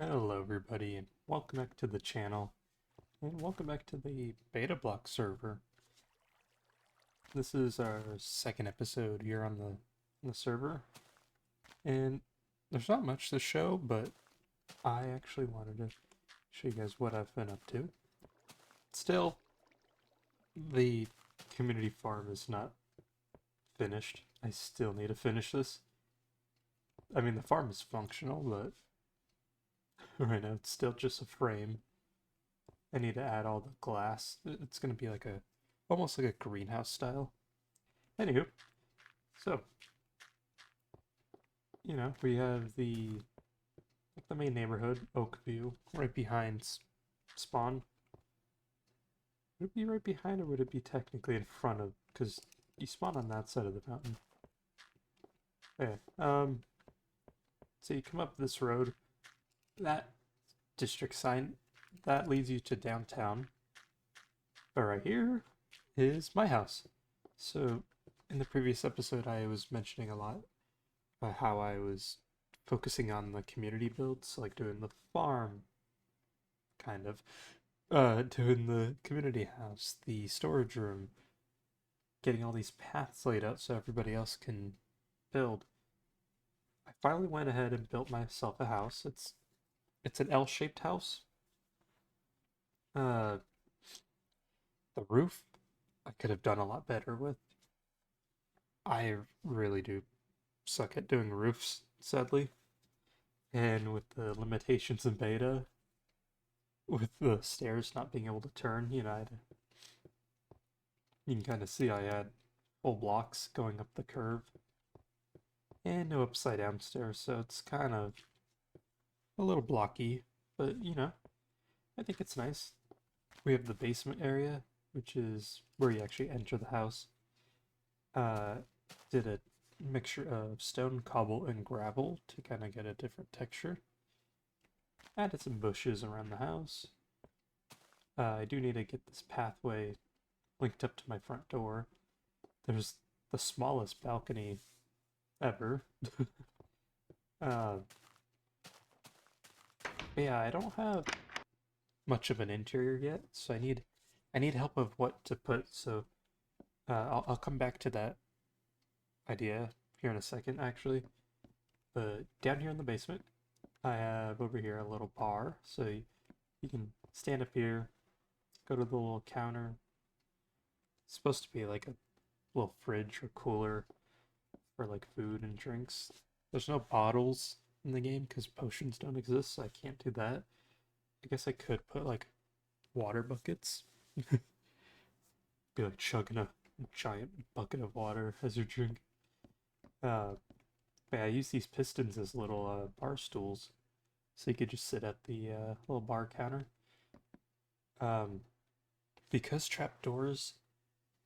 Hello everybody and welcome back to the channel and welcome back to the BetaBlock server. This is our second episode here on the server, and there's not much to show, but I actually wanted to show you guys what I've been up to. Still, the community farm is not finished. I still need to finish this. I mean, the farm is functional, but right now it's still just a frame. I need to add all the glass. It's gonna be like almost like a greenhouse style. Anywho, so we have the main neighborhood, Oakview, right behind Spawn. Would it be right behind, or would it be technically in front of? Because you spawn on that side of the mountain. Okay. So you come up this road. That district sign that leads you to downtown. But right here is my house. So in the previous episode, I was mentioning a lot about how I was focusing on the community builds, like doing the farm, kind of, doing the community house, the storage room, getting all these paths laid out so everybody else can build. I finally went ahead and built myself a house. It's an L-shaped house. Uh, the roof I could have done a lot better with. I really do suck at doing roofs, sadly. And with the limitations in beta, with the stairs not being able to turn, you can kind of see I had full blocks going up the curve and no upside down stairs, so it's kind of a little blocky, but I think it's nice. We have the basement area, which is where you actually enter the house. Uh, did a mixture of stone, cobble, and gravel to kind of get a different texture. Added some bushes around the house. I do need to get this pathway linked up to my front door. There's the smallest balcony ever. uh, yeah, I don't have much of an interior yet, so I need help of what to put. So I'll come back to that idea here in a second, actually. But down here in the basement, I have over here a little bar, so you can stand up here, go to the little counter. It's supposed to be like a little fridge or cooler for like food and drinks. There's no bottles in the game because potions don't exist, so I can't do that. I guess I could put like water buckets. Be like chugging a giant bucket of water as you drink. Uh, but yeah, I use these pistons as little bar stools, so you could just sit at the little bar counter. Um, because trapdoors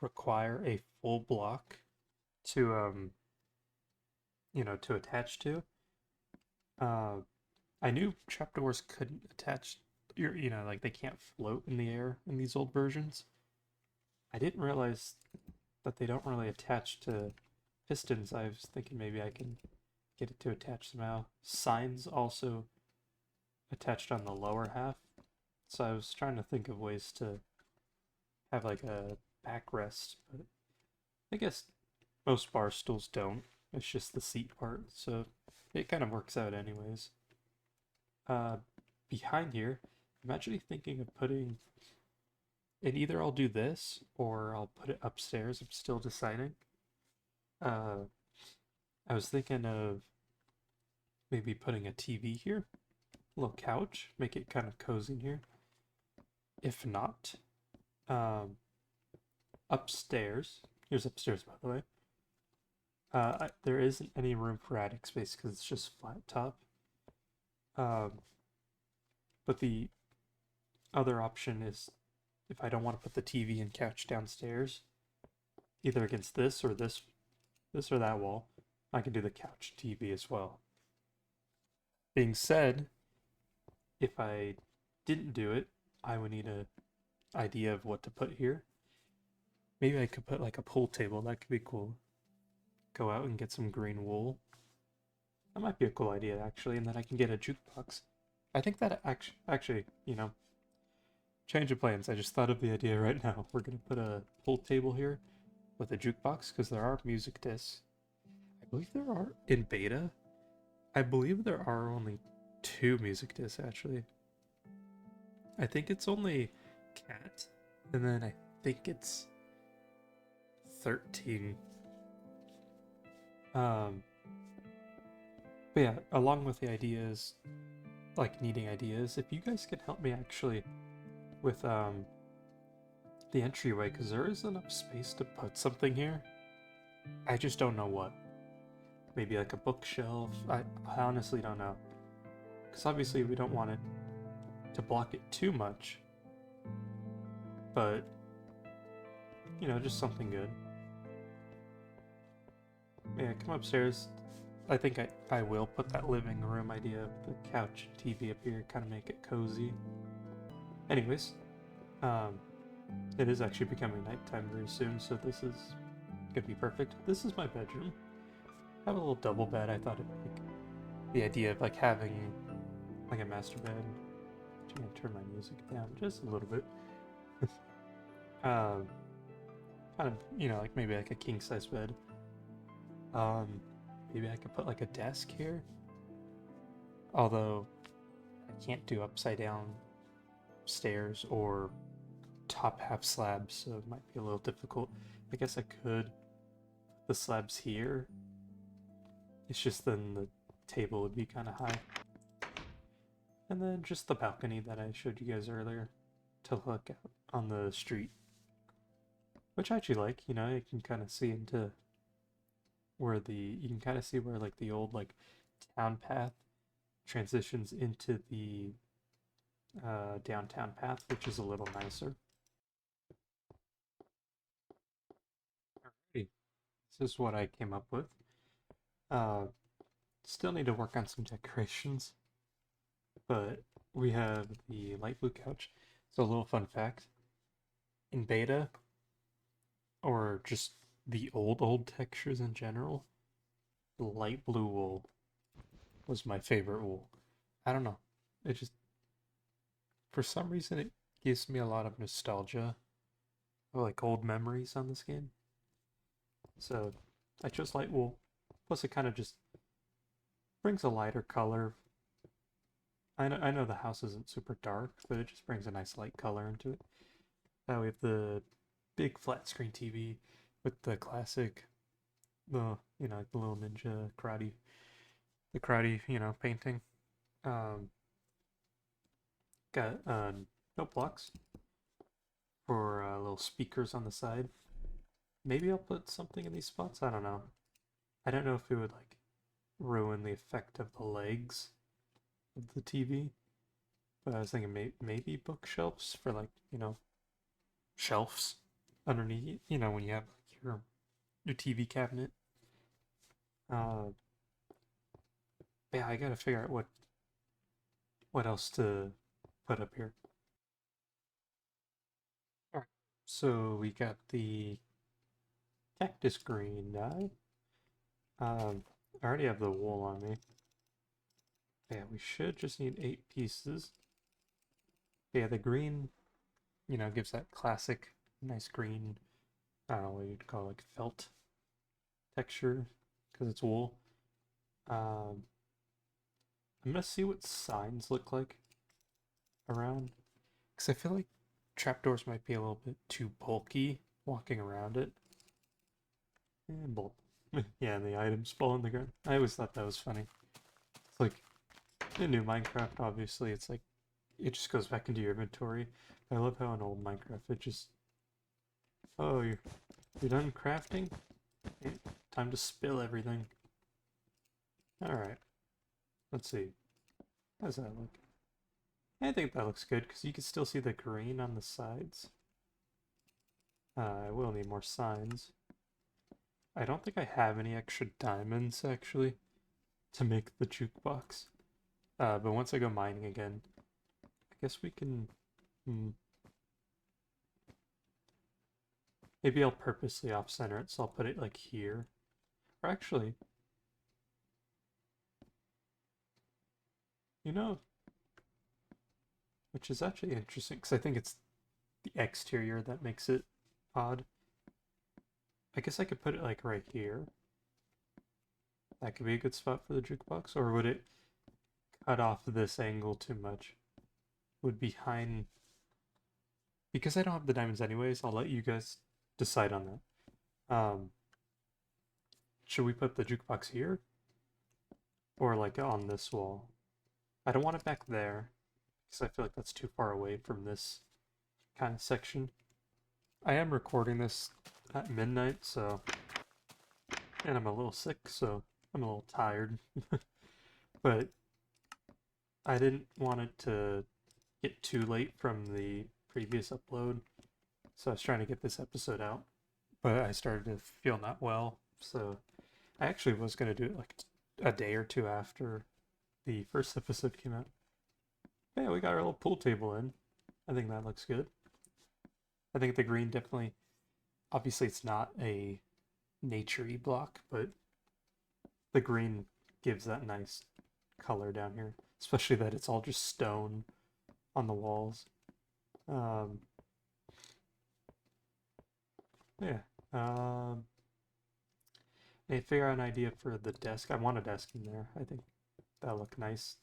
require a full block to to attach to. Uh, I knew trapdoors couldn't attach. Like they can't float in the air in these old versions. I didn't realize that they don't really attach to pistons. I was thinking maybe I can get it to attach somehow. Signs also attached on the lower half. So I was trying to think of ways to have like a backrest, but I guess most bar stools don't. It's just the seat part, so it kind of works out anyways. Uh, Behind here, I'm actually thinking of putting, and either I'll do this or I'll put it upstairs. I'm still deciding. Uh, I was thinking of maybe putting a TV here, a little couch, make it kind of cozy in here. If not, um, upstairs. Here's upstairs, by the way. There isn't any room for attic space because it's just flat top. Um, but the other option is if I don't want to put the TV and couch downstairs, either against this or that wall, I can do the couch TV as well. Being said, if I didn't do it, I would need a idea of what to put here. Maybe I could put like a pool table. That could be cool. Go out and get some green wool. That might be a cool idea actually, and then I can get a jukebox. I think that actually, change of plans. I just thought of the idea right now. We're gonna put a whole table here with a jukebox because there are music discs. I believe there are in beta. I believe there are only 2 music discs actually. I think it's only Cat, and then I think it's 13. Um, but yeah, along with the ideas, like needing ideas, if you guys can help me actually with the entryway, because there is enough space to put something here. I just don't know what. Maybe like a bookshelf. I honestly don't know. Because obviously we don't want it to block it too much. But, just something good. Yeah, come upstairs. I think I will put that living room idea of the couch TV up here, kind of make it cozy. Anyways, it is actually becoming nighttime very soon, so this is gonna be perfect. This is my bedroom. I have a little double bed. I thought the idea of like having like a master bed. I'm gonna turn my music down just a little bit. Kind of, like maybe like a king size bed. Maybe I could put like a desk here. Although I can't do upside down stairs or top half slabs, so it might be a little difficult. I guess I could put the slabs here. It's just then the table would be kind of high. And then just the balcony that I showed you guys earlier to look out on the street. Which I actually like, you can kind of see into where you can kind of see where like the old like town path transitions into the downtown path, which is a little nicer. Alrighty, this is what I came up with. Still need to work on some decorations, but we have the light blue couch. So a little fun fact, in beta, or just the old textures in general, the light blue wool was my favorite wool. I don't know. It just, for some reason, it gives me a lot of nostalgia, or like old memories on this game. So I chose light wool. Plus, it kind of just brings a lighter color. I know the house isn't super dark, but it just brings a nice light color into it. Now we have the big flat screen TV with the classic, like the little ninja karate, painting. Got note blocks for little speakers on the side. Maybe I'll put something in these spots. I don't know. I don't know if it would like ruin the effect of the legs of the TV. But I was thinking maybe bookshelves for like, shelves underneath, when you have like your TV cabinet. Yeah, I gotta figure out what else to put up here. Alright, so we got the cactus green dye. I already have the wool on me. Yeah, we should just need 8 pieces. Yeah, the green, gives that classic nice green, I don't know what you'd call it, like felt texture, because it's wool. I'm gonna see what signs look like around, because I feel like trapdoors might be a little bit too bulky walking around it. And bulk. Yeah, and the items fall on the ground. I always thought that was funny. It's like, in new Minecraft, obviously, it's like, it just goes back into your inventory. I love how in old Minecraft, it just, oh, you're done crafting? Okay, time to spill everything. Alright, let's see. How does that look? I think that looks good, because you can still see the green on the sides. I will need more signs. I don't think I have any extra diamonds, actually, to make the jukebox. But once I go mining again, I guess we can... Maybe I'll purposely off-center it, so I'll put it like here. Or actually, which is actually interesting because I think it's the exterior that makes it odd. I guess I could put it like right here. That could be a good spot for the jukebox, or would it cut off this angle too much? Would behind, because I don't have the diamonds anyways, I'll let you guys decide on that. Should we put the jukebox here? Or like on this wall? I don't want it back there, because I feel like that's too far away from this kind of section. I am recording this at midnight, so, and I'm a little sick, so I'm a little tired. But I didn't want it to get too late from the previous upload, so I was trying to get this episode out. But I started to feel not well, so I actually was going to do it like a day or two after the first episode came out. Yeah, we got our little pool table in. I think that looks good. I think the green definitely, obviously it's not a naturey block, but the green gives that nice color down here, especially that it's all just stone on the walls. Um, yeah. I figure out an idea for the desk. I want a desk in there. I think that'll look nice.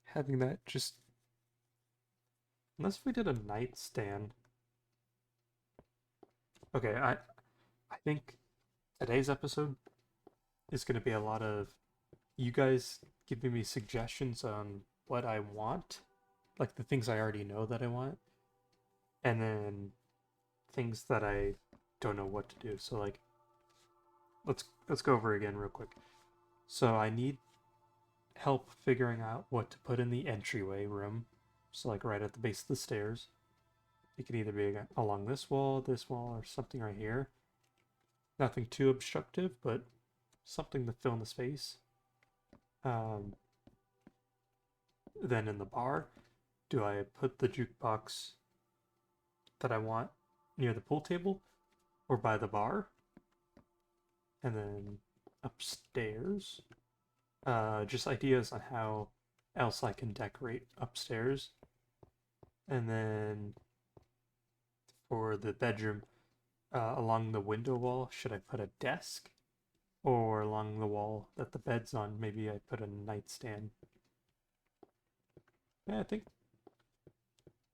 Having that just, unless we did a nightstand. Okay, I think today's episode is going to be a lot of you guys giving me suggestions on what I want, like the things I already know that I want, and then things that I don't know what to do. So like let's go over again real quick. So I need help figuring out what to put in the entryway room. So like right at the base of the stairs. It can either be along this wall, or something right here. Nothing too obstructive, but something to fill in the space. Then in the bar, do I put the jukebox that I want near the pool table or by the bar? And then upstairs, just ideas on how else I can decorate upstairs. And then for the bedroom, along the window wall, should I put a desk? Or along the wall that the bed's on, maybe I put a nightstand. Yeah, I think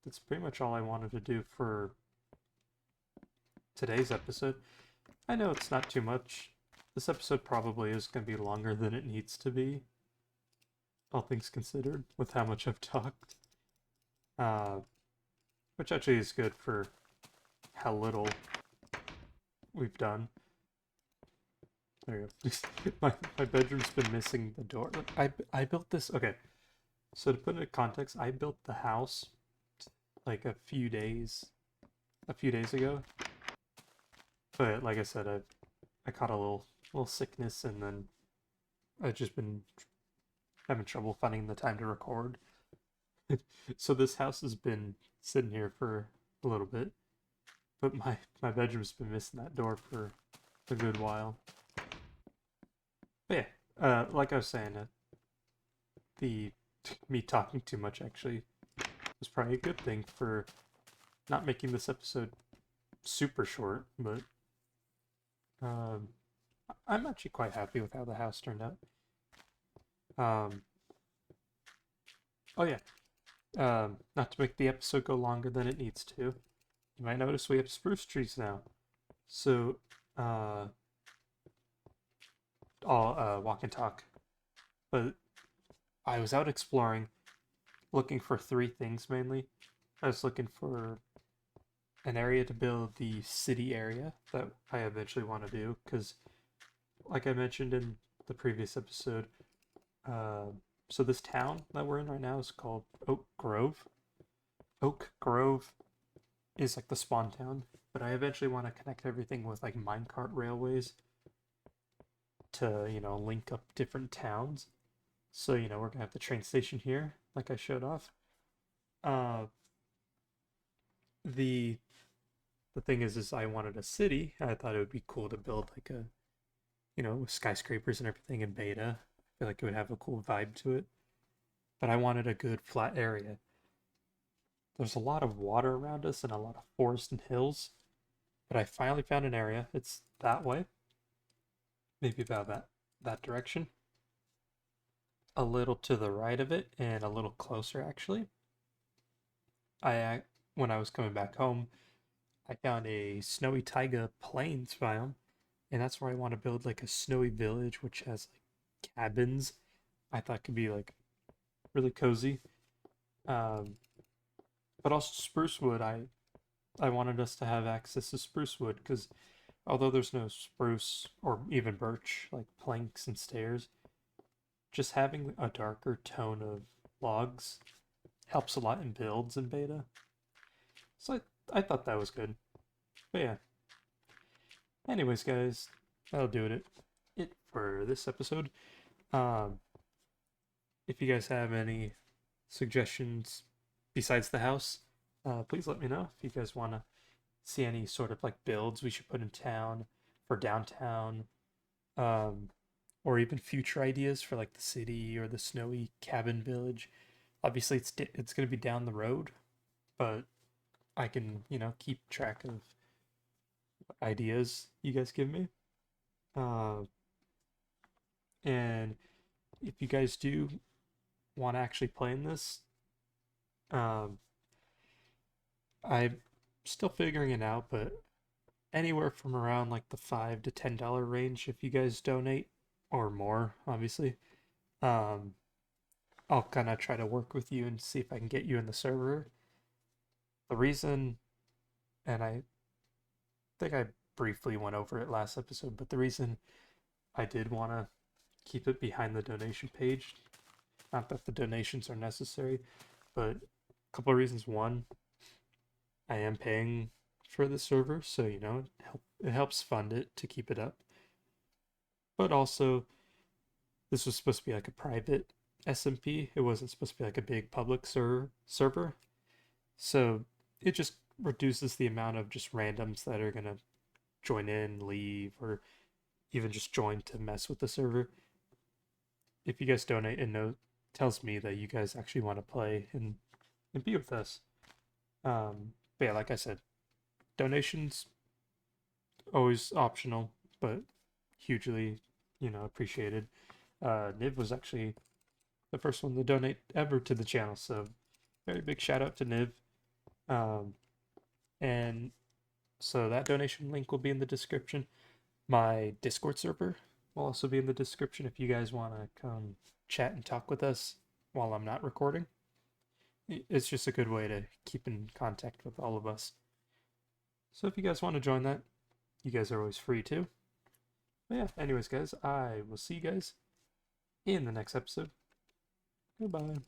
that's pretty much all I wanted to do for today's episode. I know it's not too much. This episode probably is going to be longer than it needs to be, all things considered, with how much I've talked. Which actually is good for how little we've done. There you go. my bedroom's been missing the door. I built this. Okay, so to put it in context, I built the house like a few days ago. But like I said, I caught a little sickness, and then I've just been having trouble finding the time to record. So this house has been sitting here for a little bit, but my bedroom's been missing that door for a good while. But yeah, like I was saying, the me talking too much actually was probably a good thing for not making this episode super short, but I'm actually quite happy with how the house turned out. Oh yeah, not to make the episode go longer than it needs to, you might notice we have spruce trees now. So, I'll walk and talk. But I was out exploring, looking for three things mainly. I was looking for an area to build the city area that I eventually want to do, because, like I mentioned in the previous episode, so this town that we're in right now is called Oak Grove. Oak Grove is like the spawn town, but I eventually want to connect everything with like minecart railways to, link up different towns. So, we're gonna have the train station here, like I showed off. Uh, the the thing is I wanted a city. I thought it would be cool to build like a, with skyscrapers and everything in beta. I feel like it would have a cool vibe to it. But I wanted a good flat area. there's a lot of water around us and a lot of forest and hills. But I finally found an area. It's that way, maybe about that direction. A little to the right of it and a little closer actually. When I was coming back home, I found a snowy taiga plains biome, and that's where I want to build like a snowy village which has like cabins. I thought could be like really cozy. Um, but also spruce wood. I wanted us to have access to spruce wood because although there's no spruce or even birch like planks and stairs, just having a darker tone of logs helps a lot in builds in beta. So I thought that was good. But yeah. Anyways, guys, that'll do it for this episode. Um, if you guys have any suggestions besides the house, please let me know. If you guys want to see any sort of like builds we should put in town for downtown, um, or even future ideas for like the city or the snowy cabin village. Obviously, it's going to be down the road, but I can keep track of ideas you guys give me. Uh, and if you guys do want to actually play in this, um, I'm still figuring it out, but anywhere from around like the $5 to $10 range if you guys donate or more, obviously. Um, I'll kind of try to work with you and see if I can get you in the server. The reason, and I think I briefly went over it last episode, but the reason I did want to keep it behind the donation page, not that the donations are necessary, but a couple of reasons. One, I am paying for the server, so it helps fund it to keep it up. But also, this was supposed to be like a private SMP. It wasn't supposed to be like a big public server. So it just reduces the amount of just randoms that are gonna join in, leave, or even just join to mess with the server. If you guys donate and tells me that you guys actually want to play and be with us. But yeah, like I said, donations always optional, but hugely, appreciated. Niv was actually the first one to donate ever to the channel, so very big shout out to Niv. And so that donation link will be in the description. My Discord server will also be in the description if you guys want to come chat and talk with us while I'm not recording. It's just a good way to keep in contact with all of us. So if you guys want to join that, you guys are always free to. But yeah, anyways, guys, I will see you guys in the next episode. Goodbye.